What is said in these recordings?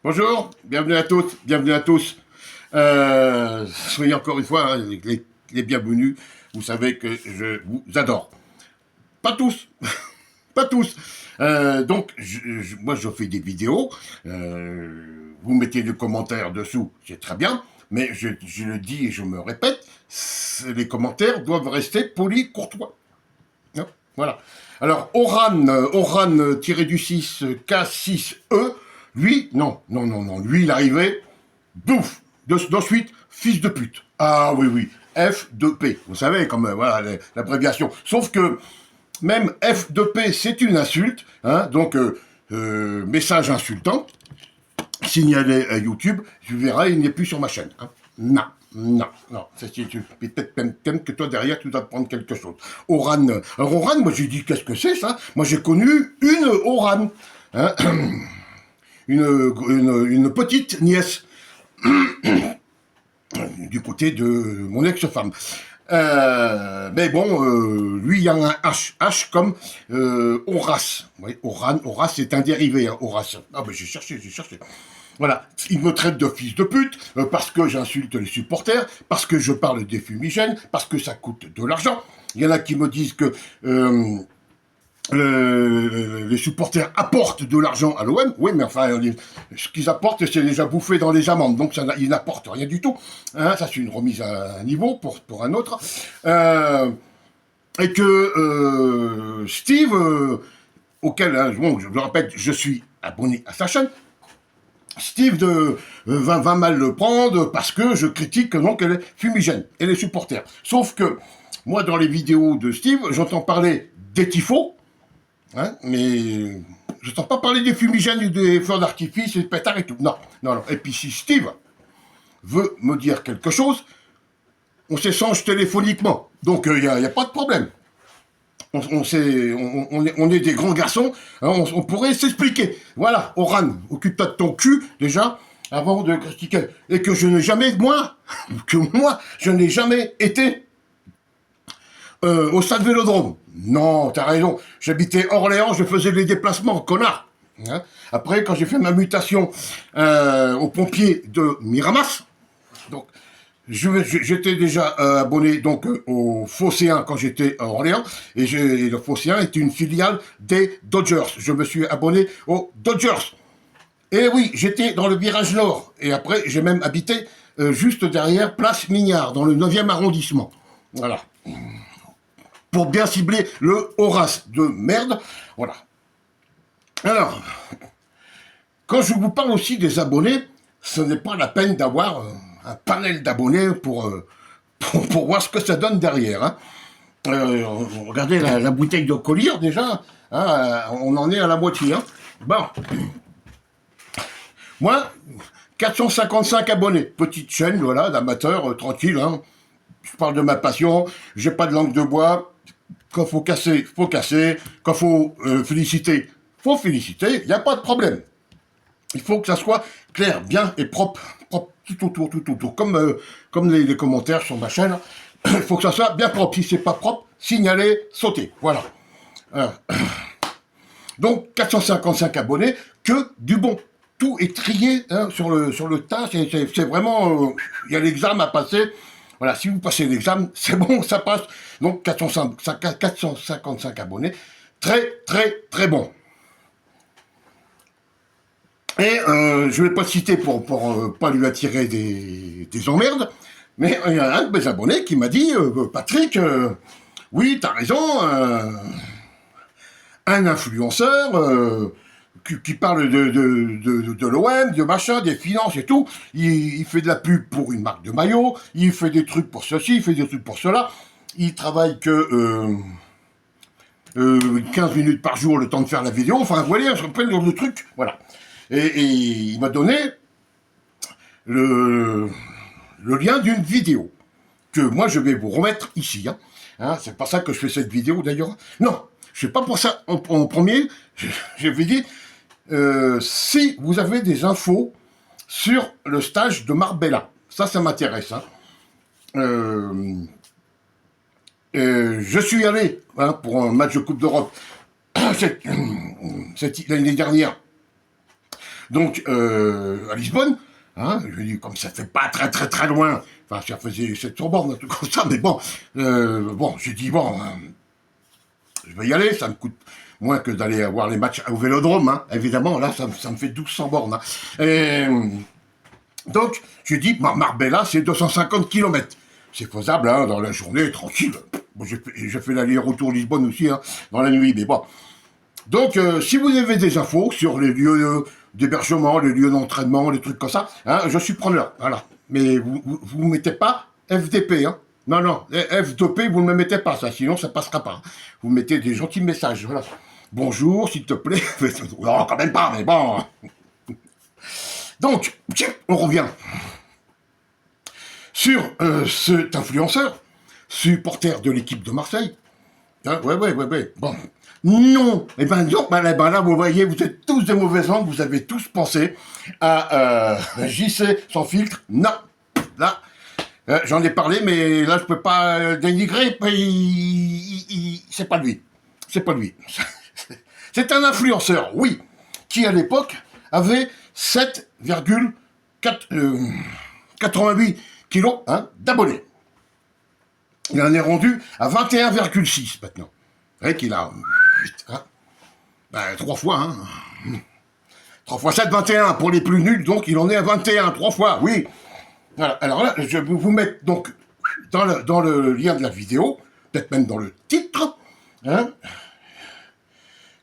Bonjour, bienvenue à toutes, bienvenue à tous. Soyez encore une fois les bienvenus. Vous savez que je vous adore. Pas tous, pas tous. Moi, je fais des vidéos. Vous mettez des commentaires dessous, c'est très bien. Mais je le dis et je me répète, les commentaires doivent rester polis, courtois. Hein, voilà. Alors, Oran-du-6, K6E, lui, non, non, non, non, lui, il arrivait, bouf, d'ensuite, fils de pute. Ah oui, oui, F2P, vous savez, comme, voilà, l'abréviation. Sauf que, même F2P, c'est une insulte, hein, donc, message insultant, signalé à YouTube, je verrai, il n'est plus sur ma chaîne. Hein. Non, non, non. Peut-être même que toi derrière, tu dois prendre quelque chose. Oran. Alors Oran, moi j'ai dit, qu'est-ce que c'est ça? Moi j'ai connu une Oran. Hein, une petite nièce du côté de mon ex-femme. Mais bon, lui, il y a un H. H comme Horace. Oui, Horace, c'est un dérivé, hein, Horace. Ah ben j'ai cherché. Voilà, il me traite de fils de pute, parce que j'insulte les supporters, parce que je parle des fumigènes, parce que ça coûte de l'argent. Il y en a qui me disent que les supporters apportent de l'argent à l'OM. Oui, mais enfin, ce qu'ils apportent, c'est déjà bouffé dans les amendes. Donc, ils n'apportent rien du tout. Hein, ça, c'est une remise à niveau pour un autre. Et que Steve, auquel, hein, bon, je le répète, je suis abonné à sa chaîne, Steve va mal le prendre parce que je critique donc les fumigènes et les supporters. Sauf que moi, dans les vidéos de Steve, j'entends parler des tifos, hein, mais je n'entends pas parler des fumigènes et des feux d'artifice et des pétards et tout. Non, non, non. Et puis si Steve veut me dire quelque chose, on s'échange téléphoniquement. Donc il n'y a pas de problème. On est des grands garçons, hein, on pourrait s'expliquer. Voilà, Oran, occupe-toi de ton cul, déjà, avant de critiquer. Et que je n'ai jamais, moi, je n'ai jamais été au stade Vélodrome. Non, t'as raison, j'habitais Orléans, je faisais des déplacements, connard. Hein. Après, quand j'ai fait ma mutation aux pompiers de Miramas, donc j'étais déjà abonné donc au Phocéen quand j'étais à Orléans, et le Phocéen est une filiale des Dodgers. Je me suis abonné aux Dodgers. Et oui, j'étais dans le virage nord, et après j'ai même habité juste derrière Place Mignard, dans le 9e arrondissement. Voilà. Pour bien cibler le Horace de merde. Voilà. Alors, quand je vous parle aussi des abonnés, ce n'est pas la peine d'avoir un panel d'abonnés pour voir ce que ça donne derrière. Hein. Regardez la bouteille de collier déjà, hein, on en est à la moitié. Hein. Bon, moi, 455 abonnés, petite chaîne, voilà, d'amateurs, tranquille. Hein. Je parle de ma passion, j'ai pas de langue de bois. Quand faut casser, faut casser. Quand faut féliciter, faut féliciter. Il n'y a pas de problème. Il faut que ça soit clair, bien et propre tout autour. Comme les commentaires sur ma chaîne, il faut que ça soit bien propre. Si c'est pas propre, signalez, sautez. Voilà. Donc 455 abonnés, que du bon. Tout est trié hein, sur le tas. C'est vraiment, il y a l'examen à passer. Voilà, si vous passez l'examen, c'est bon, ça passe. Donc 455 abonnés, très bon. Et je ne vais pas le citer pour pas lui attirer des emmerdes, mais il y a un de mes abonnés qui m'a dit Patrick, oui, t'as raison, un influenceur qui parle de l'OM, de machin, des finances et tout, il fait de la pub pour une marque de maillot, il fait des trucs pour ceci, il fait des trucs pour cela, il travaille que 15 minutes par jour le temps de faire la vidéo, enfin voilà, je plein de trucs, voilà. Et il m'a donné le lien d'une vidéo que moi je vais vous remettre ici. Hein. Hein, c'est pas ça que je fais cette vidéo d'ailleurs. Non, je fais pas pour ça. En premier, je vais dire si vous avez des infos sur le stage de Marbella, ça m'intéresse. Hein. Je suis allé hein, pour un match de Coupe d'Europe l'année dernière Donc, à Lisbonne, hein, je dis, comme ça fait pas très loin, enfin, ça faisait 700 bornes, un truc comme ça, mais bon, j'ai dit, bon, je vais y aller, ça me coûte moins que d'aller voir les matchs au Vélodrome, hein. Évidemment, là, ça me fait 1200 bornes. Hein. Et, donc, j'ai dit, Marbella, c'est 250 km. C'est faisable, hein, dans la journée, tranquille. Bon, j'ai fait l'aller-retour Lisbonne aussi, hein, dans la nuit, mais bon. Donc, si vous avez des infos sur les lieux d'hébergement, les lieux d'entraînement, les trucs comme ça, hein, je suis preneur, voilà. Mais vous mettez pas FDP, hein. Non, F2P, vous ne me mettez pas ça, sinon ça passera pas. Vous mettez des gentils messages, voilà. Bonjour, s'il te plaît. Non, quand même pas, mais bon. Donc, on revient sur cet influenceur, supporter de l'équipe de Marseille. Hein, ouais. Bon. Non, non, là, vous voyez, vous êtes tous des mauvais angles, vous avez tous pensé à JC sans filtre. Non, là, j'en ai parlé, mais là, je peux pas dénigrer, c'est pas lui. C'est pas lui. C'est un influenceur, oui, qui à l'époque avait 7,88 kilos hein, d'abonnés. Il en est rendu à 21,6 maintenant. Vous voyez qu'il a... Hein, 3 fois, hein. 3 fois 7, 21 pour les plus nuls, donc il en est à 21, 3 fois, oui. Voilà. Alors là, je vais vous mettre donc dans le lien de la vidéo, peut-être même dans le titre, hein,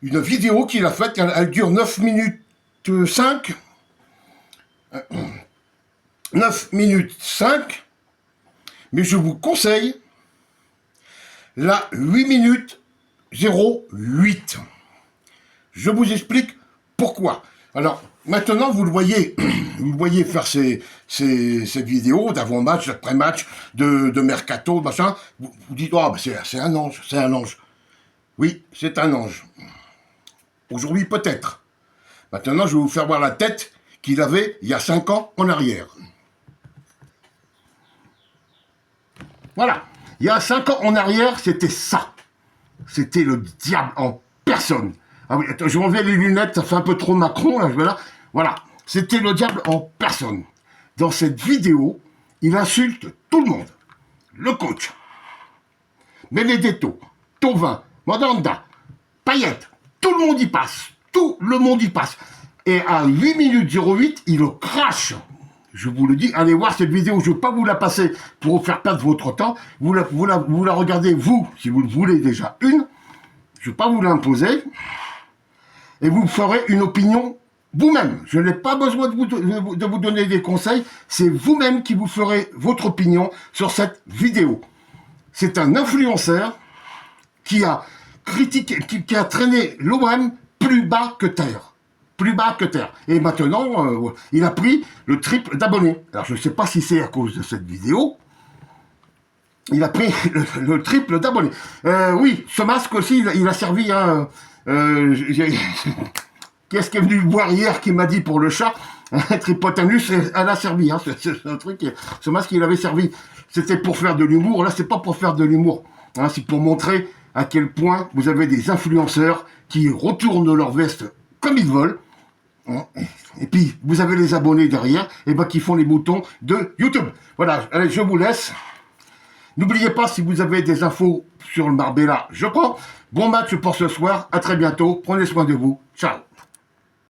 une vidéo qu'il a faite, elle dure 9 minutes 5. 9 minutes 5, mais je vous conseille la 8 minutes 08. Je vous explique pourquoi. Alors, maintenant, vous le voyez faire ces vidéos d'avant-match, d'après-match, de mercato, machin. Vous dites, oh, c'est un ange, c'est un ange. Oui, c'est un ange. Aujourd'hui, peut-être. Maintenant, je vais vous faire voir la tête qu'il avait il y a 5 ans en arrière. Voilà. Il y a 5 ans en arrière, c'était ça. C'était le diable en personne. Ah oui, attends, je m'enlève les lunettes, ça fait un peu trop Macron, là, voilà. C'était le diable en personne. Dans cette vidéo, il insulte tout le monde. Le coach, Benedetto, Thauvin, Mandanda, Payet, tout le monde y passe. Tout le monde y passe. Et à 8 minutes 08, il le crache. Je vous le dis, allez voir cette vidéo, je ne vais pas vous la passer pour vous faire perdre votre temps. Vous la regardez, vous, si vous le voulez déjà une. Je ne vais pas vous l'imposer. Et vous ferez une opinion vous-même. Je n'ai pas besoin de vous donner des conseils. C'est vous-même qui vous ferez votre opinion sur cette vidéo. C'est un influenceur qui a critiqué, qui a traîné l'OM plus bas que terre. Plus bas que terre. Et maintenant, il a pris le triple d'abonnés. Alors, je ne sais pas si c'est à cause de cette vidéo. Il a pris le triple d'abonnés. Oui, ce masque aussi, il a servi à... Qu'est-ce qui est venu me voir hier qui m'a dit pour le chat Tripotanus, elle a servi. Hein, c'est un truc, ce masque, il avait servi. C'était pour faire de l'humour. Là, c'est pas pour faire de l'humour. Hein, c'est pour montrer à quel point vous avez des influenceurs qui retournent leur veste comme ils veulent. Et puis, vous avez les abonnés derrière, et ben, qui font les boutons de YouTube. Voilà, allez, je vous laisse. N'oubliez pas, si vous avez des infos sur le Marbella, je prends. Bon match pour ce soir, à très bientôt, prenez soin de vous, ciao.